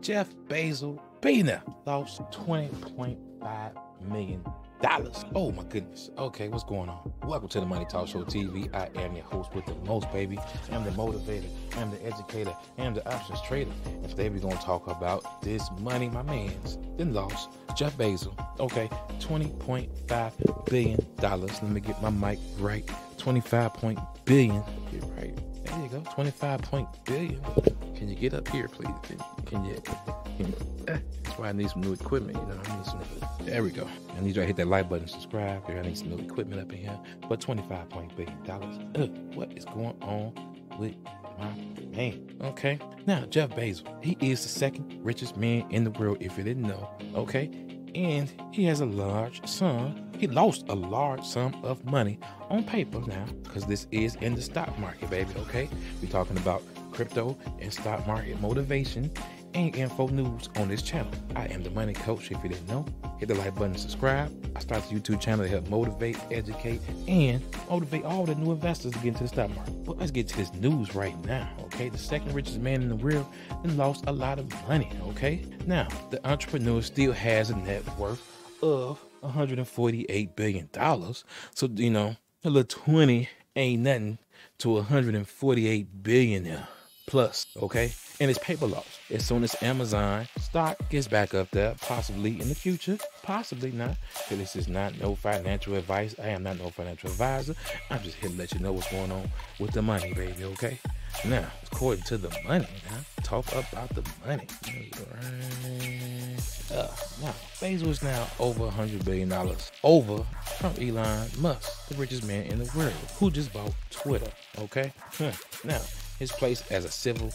Jeff Bezos, billionaire, lost $20.5 million. Oh my goodness. Okay, what's going on? Welcome to the Money Talk Show TV. I am your host with the most, baby. I'm the motivator. I'm the educator. I'm the options trader. And today we're going to talk about this money my man's then lost. Jeff Bezos. Okay, $20.5 billion. Let me get my mic right. 25 billion. Get right. There you go. 25 billion. Can you get up here, please? Can you that's why I need some new equipment. You know, I need some. There we go. I need you to hit that like button, subscribe. I need some new equipment up in here. But $25 billion. What is going on with my man? Okay. Now, Jeff Bezos, he is the second richest man in the world, if you didn't know. Okay. And he has a large sum. He lost a large sum of money on paper now, because this is in the stock market, baby. Okay. We're talking about crypto and stock market motivation and info news on this channel. I am the Money Coach. If you didn't know, hit the like button, subscribe. I started a YouTube channel to help motivate, educate, and motivate all the new investors to get into the stock market. But let's get to this news right now, okay? The second richest man in the world and lost a lot of money, okay? Now, the entrepreneur still has a net worth of $148 billion. So, you know, a little 20 ain't nothing to 148 billion plus, okay? And it's paper loss. As soon as Amazon stock gets back up there, possibly in the future, possibly not. So this is not no financial advice. I am not no financial advisor. I'm just here to let you know what's going on with the money, baby, okay? Now, according to the money, talk about the money. Now, Bezos is now over $100 billion over from Elon Musk, the richest man in the world, who just bought Twitter, okay? Now, his place as a civil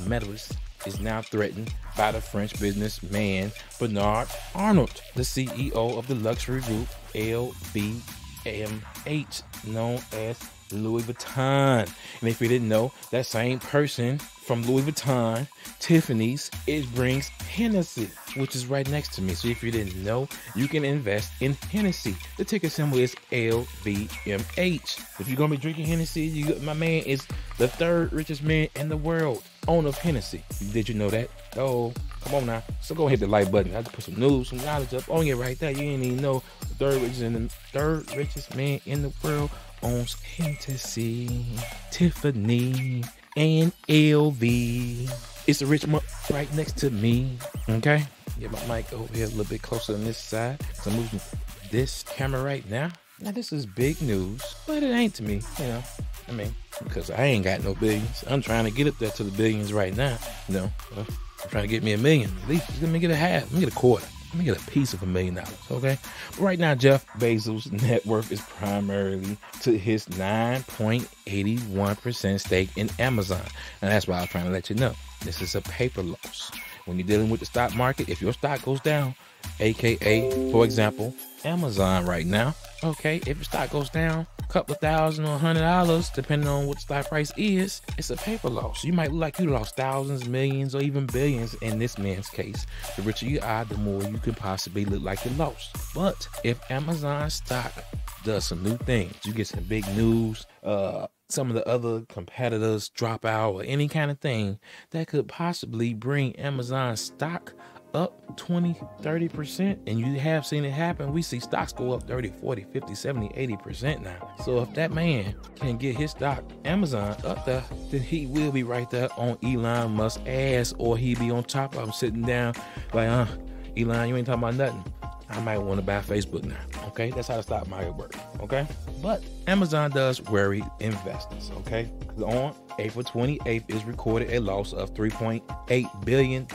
medalist is now threatened by the French businessman Bernard Arnault, the CEO of the luxury group LVMH, known as Louis Vuitton. And if you didn't know, that same person from Louis Vuitton, Tiffany's, it brings Hennessy, which is right next to me. So if you didn't know, you can invest in Hennessy. The ticker symbol is LVMH. If you're gonna be drinking Hennessy, my man is the third richest man in the world, owner of Hennessy. Did you know that? Oh, come on now. So go hit the like button. I just put some news, some knowledge up on you right there. You didn't even know the third richest man in the world owns Hennessy, Tiffany, and LV. It's a rich month right next to me. Okay, get my mic over here a little bit closer on this side. So I'm moving this camera right now. Now this is big news, but it ain't to me. You know, I mean, because I ain't got no billions. I'm trying to get up there to the billions right now. You know, I'm trying to get me $1 million. At least let me get a half. Let me get a quarter. Let me get a piece of $1 million, okay? But right now, Jeff Bezos' net worth is primarily to his 9.81% stake in Amazon. And that's why I'm trying to let you know. This is a paper loss. When you're dealing with the stock market, if your stock goes down, aka, for example, Amazon right now, okay, if your stock goes down a couple of thousand or $100, depending on what the stock price is, it's a paper loss. You might look like you lost thousands, millions, or even billions in this man's case. The richer you are, the more you can possibly look like you lost. But if Amazon stock does some new things, you get some big news, some of the other competitors drop out or any kind of thing that could possibly bring Amazon stock up 20-30%, and you have seen it happen. We see stocks go up 30, 40, 50, 70, 80% now. So if that man can get his stock Amazon up there, then he will be right there on Elon Musk's ass, or he be on top of him sitting down like, Elon, you ain't talking about nothing. I might want to buy Facebook now. Okay, that's how the stock market works. Okay, but Amazon does worry investors. Okay, on April 28th is recorded a loss of $3.8 billion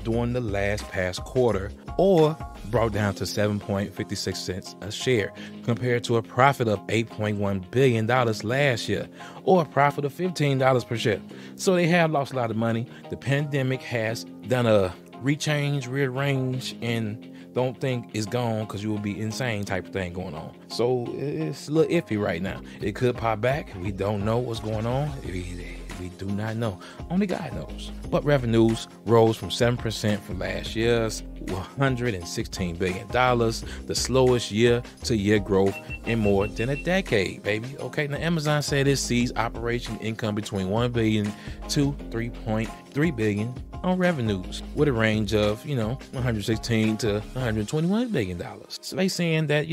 during the past quarter, or brought down to 7.56 cents a share, compared to a profit of $8.1 billion last year, or a profit of $15 per share. So they have lost a lot of money. The pandemic has done a rearrange, and don't think it's gone because you will be insane type of thing going on. So it's a little iffy right now. It could pop back. We don't know what's going on. We do not know. Only God knows. But revenues rose from 7% from last year's $116 billion, the slowest year-to-year growth in more than a decade, baby. Okay, now Amazon said it sees operation income between $1 billion to $3.3 billion on revenues with a range of, 116 to 121 billion dollars. So they saying that,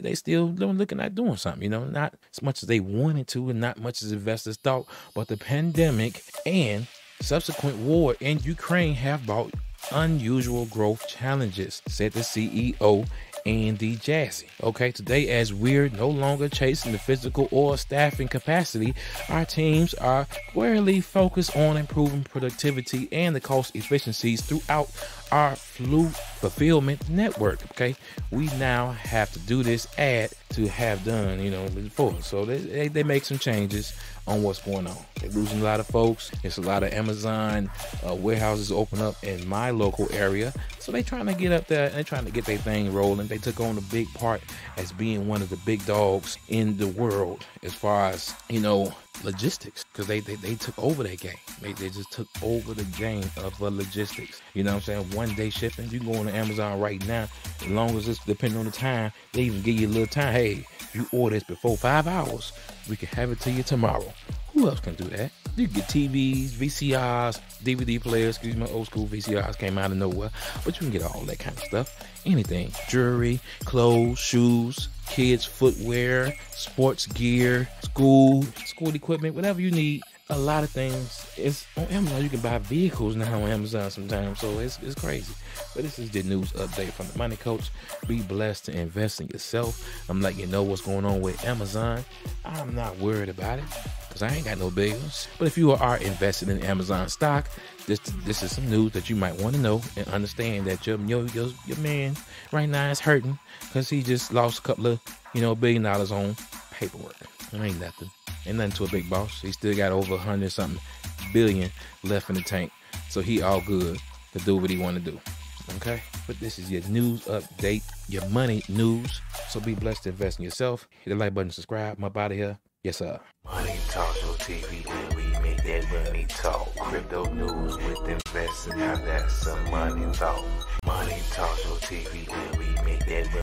they still looking at doing something, not as much as they wanted to and not much as investors thought, but the pandemic and subsequent war in Ukraine have brought unusual growth challenges, said the CEO Andy Jassy. Okay, today, as we're no longer chasing the physical or staffing capacity, our teams are squarely focused on improving productivity and the cost efficiencies throughout our fulfillment network. Okay, we now have to do this ad to have done, before. So they make some changes on what's going on. They're losing a lot of folks. It's a lot of Amazon warehouses open up in my local area. So they trying to get up there and they're trying to get their thing rolling. They took on a big part as being one of the big dogs in the world as far as, logistics, because they took over that game. They just took over the game of logistics. You know what I'm saying? 1 day shipping. You can go on Amazon right now. As long as it's depending on the time, they even give you a little time. Hey, if you order this before 5 hours, we can have it to you tomorrow. Who else can do that? You can get TVs, VCRs, DVD players. Excuse me, old school VCRs came out of nowhere. But you can get all that kind of stuff. Anything. Jewelry, clothes, shoes, kids' footwear, sports gear, school equipment, whatever you need. A lot of things. It's on Amazon. You can buy vehicles now on Amazon sometimes. So it's crazy. But this is the news update from the Money Coach. Be blessed to invest in yourself. I'm letting you know what's going on with Amazon. I'm not worried about it because I ain't got no bills. But if you are invested in Amazon stock, this is some news that you might want to know and understand that your man right now is hurting because he just lost a couple of $1 billion on paperwork. It ain't nothing. Ain't nothing to a big boss. He still got over 100-something billion left in the tank. So he all good to do what he want to do. Okay? But this is your news update, your money news. So be blessed to invest in yourself. Hit the like button, subscribe. I'm up out of here. Yes, sir. Money Talk Show TV, where we make that money talk. Crypto news with investing, how that's some money talk. Money Talk Show TV, where we make that money